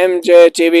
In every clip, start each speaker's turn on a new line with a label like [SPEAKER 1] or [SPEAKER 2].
[SPEAKER 1] MJ TV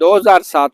[SPEAKER 1] 2007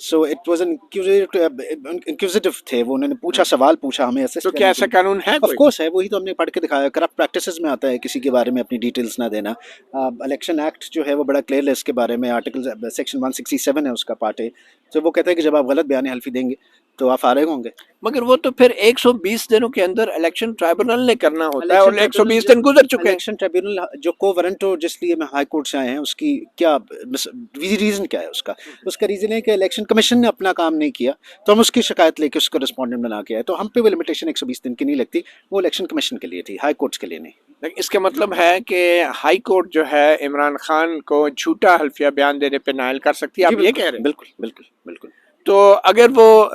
[SPEAKER 2] So it was an inquisitive تھے وہ, انہوں نے پوچھا, سوال پوچھا ہمیں assist
[SPEAKER 1] تو
[SPEAKER 2] کرنے
[SPEAKER 1] کیا
[SPEAKER 2] کے
[SPEAKER 1] ایسا
[SPEAKER 2] لیے.
[SPEAKER 1] قانون ہے
[SPEAKER 2] آف
[SPEAKER 1] کوئی؟
[SPEAKER 2] کورس ہے, وہی تو ہم نے پڑھ کے دکھایا. کرپٹ پریکٹسز میں آتا ہے کسی کے بارے میں اپنی ڈیٹیلز نہ دینا. الیکشن ایکٹ جو ہے وہ بڑا کلیئر ہے اس کے بارے میں, آرٹیکل سیکشن 167 ہے اس کا پارٹ ہے. تو وہ کہتا ہے کہ جب آپ غلط بیان حلفی دیں گے تو آپ فارغ ہوں گے.
[SPEAKER 1] مگر وہ تو پھر 120 دنوں کے اندر الیکشن ٹرائبونل نے کرنا ہوتا ہے اور 120 دن گزر چکے ہیں.
[SPEAKER 2] الیکشن ٹریبیونل جو کو ورنٹو جس لیے میں ہائی کورٹ سے آئے ہیں, اس کی کیا ریزن کیا ہے اس کا؟ اس کا ریزن ہے کہ الیکشن کمیشن نے اپنا کام نہیں کیا, تو ہم اس کی شکایت لے کے اس کو رسپونڈنٹ بنا کے آئے. تو ہم پہ وہ لمیٹیشن 120 دن کی نہیں لگتی, وہ الیکشن کمیشن کے لیے تھی, ہائی کورٹس کے لیے نہیں.
[SPEAKER 1] لیکن اس کا مطلب ہے کہ ہائی کورٹ جو ہے عمران خان کو جھوٹا حلفیہ بیان دینے پہ نائل کر سکتی ہے, آپ یہ کہہ رہے ہیں؟
[SPEAKER 2] بالکل بالکل بالکل.
[SPEAKER 1] تو اگر وہ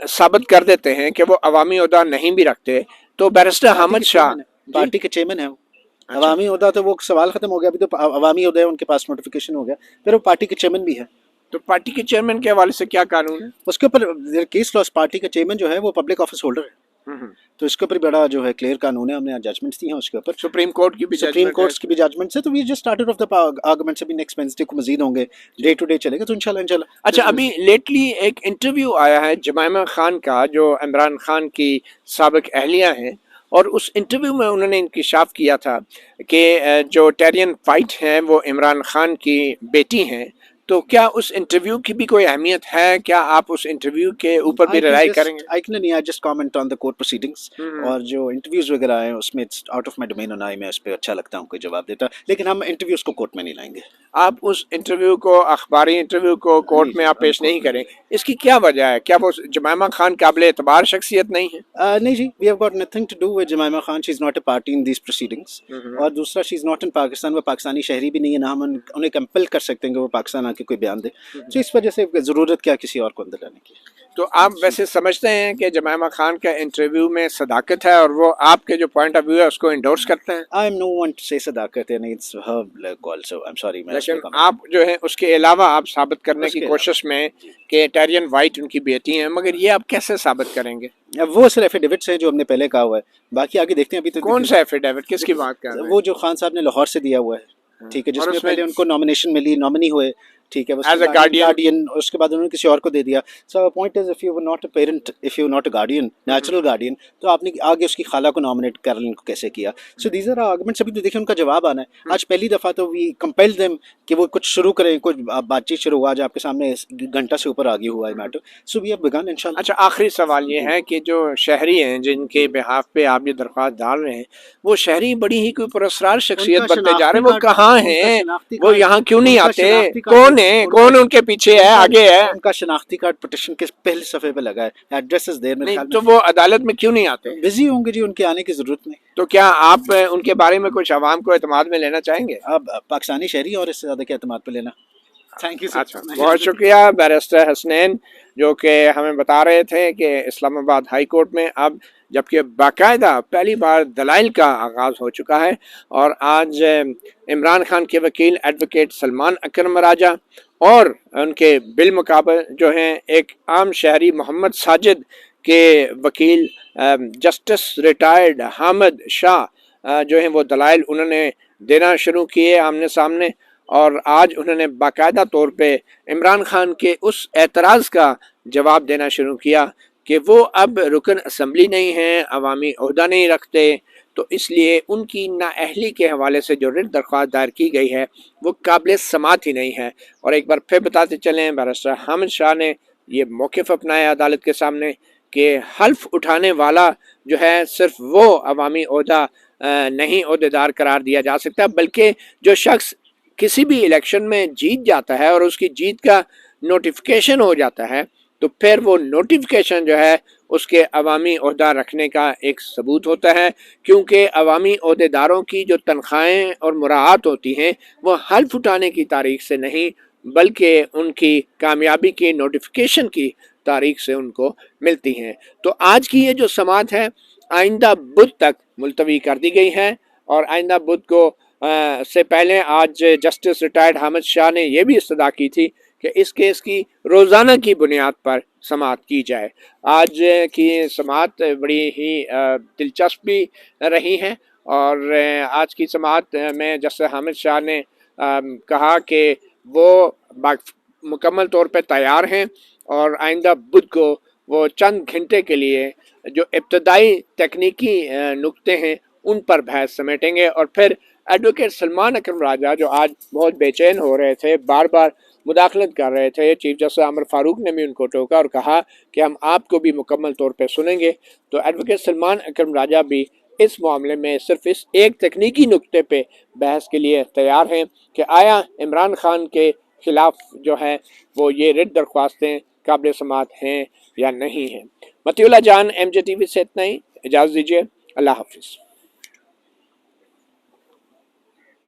[SPEAKER 1] ثابت کر دیتے ہیں کہ وہ عوامی عہدہ نہیں بھی رکھتے تو بیرسٹر حامد شاہ
[SPEAKER 2] پارٹی کے چیئرمین ہیں وہ. عوامی عہدہ تو وہ سوال ختم ہو گیا, ابھی تو عوامی عہدہ ہے ان کے پاس, نوٹیفیکیشن ہو گیا, پھر وہ پارٹی کے چیئرمین بھی ہے.
[SPEAKER 1] تو پارٹی کے چیئرمین کے حوالے سے کیا قانون ہے
[SPEAKER 2] اس کے اوپر کیس لاس؟ پارٹی کا چیئرمین جو ہے وہ پبلک آفس ہولڈر ہے, تو اس کے اوپر بڑا جو ہے کلیئر قانون ہے. ہم نے ججمنٹس دی ہیں اس کے اوپر,
[SPEAKER 1] سپریم کورٹ کی بھی
[SPEAKER 2] سپریم کورٹس کی بھی ججمنٹس ہے. تو we just started off the arguments, ابھی نیکسٹ وینسڈے کو مزید ہوں گے, ڈے ٹو ڈے چلے گا تو انشاءاللہ.
[SPEAKER 1] اچھا, ابھی لیٹلی ایک انٹرویو آیا ہے جمائمہ خان کا جو عمران خان کی سابق اہلیہ ہیں, اور اس انٹرویو میں انہوں نے انکشاف کیا تھا کہ جو ٹیرین وائٹ ہیں وہ عمران خان کی بیٹی ہیں. تو کیا اس انٹرویو کی بھی کوئی اہمیت ہے؟ کیا آپ اس انٹرویو کے اوپر بھی رائے کریں گے؟
[SPEAKER 2] I can just comment on the court proceedings. اور جو انٹرویوز وغیرہ آئے ہیں اس میں آؤٹ آف مائی ڈومین ہونا ہے, میں اس پہ اچھا لگتا ہوں کوئی جواب دیتا, لیکن ہم انٹرویوز کو کورٹ میں نہیں لائیں گے.
[SPEAKER 1] آپ اس انٹرویو کو, اخباری انٹرویو کو کورٹ میں آپ پیش نہیں کریں, اس کی کیا وجہ ہے؟ کیا وہ جمائمہ خان قابل اعتبار شخصیت نہیں ہے؟
[SPEAKER 2] نہیں جی, we have got nothing to do with Jemima Khan. she is not a party in these proceedings. اور دوسرا, she is not in Pakistan, وہ پاکستانی شہری بھی نہیں ہے, نہ ہم انہیں کمپل کر سکتے ہیں کہ وہ پاکستان آ کے کوئی بیان دے. تو اس وجہ سے ضرورت کیا کسی اور کو اندر لانے کی.
[SPEAKER 1] تو آپ ویسے سمجھتے ہیں کہ جمائمہ خان کا انٹرویو میں صداقت ہے اور وہ آپ کے جو پوائنٹ آف ویو ہے اس کو انڈورس کرتے ہیں؟
[SPEAKER 2] I am no one to say صداقت ہے, نہیں, it's her call, so I'm sorry.
[SPEAKER 1] لیکن آپ جو ہے اس کے علاوہ آپ ثابت کرنے کی کوشش میں کہ ٹیرین وائٹ ان کی بیٹی ہیں, مگر یہ آپ کیسے ثابت کریں گے؟
[SPEAKER 2] وہ صرف ایفیڈیوٹس ہیں جو ہم نے پہلے کہا ہوا ہے, باقی آگے دیکھتے ہیں. ابھی تو
[SPEAKER 1] کون سا ایفیڈیوٹ, کس کی بات کر رہے ہیں؟
[SPEAKER 2] وہ جو خان صاحب نے لاہور سے دیا ہوا ہے, ٹھیک ہے, جس میں پہلے ان کو نامینیشن ملی, نامنی ہوئے, ٹھیک ہے, گارڈین, اس کے بعد انہوں نے کسی اور کو دے دیا. So point is, if you were not a parent, if you not a guardian, natural guardian, تو آپ نے آگے اس کی خالہ کو نامنیٹ کرنے کو کیسے کیا؟ So these are arguments. ابھی تو دیکھیں ان کا جواب آنا ہے. آج پہلی دفعہ تو وی کمپیل دیم کہ وہ کچھ شروع کریں, کچھ بات چیت شروع ہوا. آج آپ کے سامنے گھنٹہ سے اوپر آگے ہوا ہے میٹر. سو وی ہیو بگن انشاءاللہ.
[SPEAKER 1] اچھا, آخری سوال یہ ہے کہ جو شہری ہیں جن کے بہاف پہ آپ یہ درخواست ڈال رہے ہیں, وہ شہری بڑی ہی کوئی پراسرار شخصیت بنتے جا رہے ہیں, وہ کہاں ہیں, وہ یہاں کیوں نہیں آتے, کون ہے, کون ان کے پیچھے ہے, آگے ہے؟
[SPEAKER 2] ان کا شناختی کارڈ پٹیشن کے پہلے صفحے پہ لگا ہے, ایڈریس از دیر. میرے خیال میں
[SPEAKER 1] تو وہ عدالت میں کیوں نہیں آتے؟
[SPEAKER 2] بزی ہوں گے جی, ان کے آنے کی ضرورت نہیں.
[SPEAKER 1] تو کیا آپ ان کے بارے میں کچھ عوام کو اعتماد میں لینا چاہیں گے؟
[SPEAKER 2] آپ پاکستانی شہری اور اس سے زیادہ کیا اعتماد پہ لینا. Thank you.
[SPEAKER 1] اچھا, بہت شکریہ بیرسٹر حسنین, جو کہ ہمیں بتا رہے تھے کہ اسلام آباد ہائی کورٹ میں اب جبکہ باقاعدہ پہلی بار دلائل کا آغاز ہو چکا ہے, اور آج عمران خان کے وکیل ایڈوکیٹ سلمان اکرم راجہ اور ان کے بالمقابل جو ہیں ایک عام شہری محمد ساجد کے وکیل جسٹس ریٹائرڈ حامد شاہ جو ہیں وہ دلائل انہوں نے دینا شروع کیے آمنے سامنے, اور آج انہوں نے باقاعدہ طور پہ عمران خان کے اس اعتراض کا جواب دینا شروع کیا کہ وہ اب رکن اسمبلی نہیں ہیں, عوامی عہدہ نہیں رکھتے, تو اس لیے ان کی نااہلی کے حوالے سے جو ریٹ درخواست دائر کی گئی ہے وہ قابل سماعت ہی نہیں ہے. اور ایک بار پھر بتاتے چلیں, بیرسٹر حامد شاہ نے یہ موقف اپنایا عدالت کے سامنے کہ حلف اٹھانے والا جو ہے صرف وہ عوامی عہدہ نہیں عہدیدار قرار دیا جا سکتا, بلکہ جو شخص کسی بھی الیکشن میں جیت جاتا ہے اور اس کی جیت کا نوٹیفیکیشن ہو جاتا ہے, تو پھر وہ نوٹیفیکیشن جو ہے اس کے عوامی عہدہ رکھنے کا ایک ثبوت ہوتا ہے, کیونکہ عوامی عہدیداروں کی جو تنخواہیں اور مراعات ہوتی ہیں وہ حلف اٹھانے کی تاریخ سے نہیں بلکہ ان کی کامیابی کی نوٹیفیکیشن کی تاریخ سے ان کو ملتی ہیں. تو آج کی یہ جو سماعت ہے آئندہ بدھ تک ملتوی کر دی گئی ہے, اور آئندہ بدھ کو سے پہلے آج جسٹس ریٹائرڈ حامد شاہ نے یہ بھی استدعا کی تھی کہ اس کیس کی روزانہ کی بنیاد پر سماعت کی جائے. آج کی سماعت بڑی ہی دلچسپ بھی رہی ہے, اور آج کی سماعت میں جسٹس حامد شاہ نے کہا کہ وہ مکمل طور پہ تیار ہیں اور آئندہ بدھ کو وہ چند گھنٹے کے لیے جو ابتدائی تکنیکی نکتے ہیں ان پر بحث سمیٹیں گے، اور پھر ایڈوکیٹ سلمان اکرم راجہ جو آج بہت بے چین ہو رہے تھے، بار بار مداخلت کر رہے تھے، چیف جسٹس عمر فاروق نے بھی ان کو ٹوکا اور کہا کہ ہم آپ کو بھی مکمل طور پہ سنیں گے، تو ایڈوکیٹ سلمان اکرم راجہ بھی اس معاملے میں صرف اس ایک تکنیکی نکتے پہ بحث کے لیے تیار ہیں کہ آیا عمران خان کے خلاف جو ہے وہ یہ ریٹ درخواستیں قابل سماعت ہیں یا نہیں ہیں۔ مطیع اللہ جان، ایم جے ٹی وی سے اتنا ہی، اجازت دیجیے، اللہ حافظ۔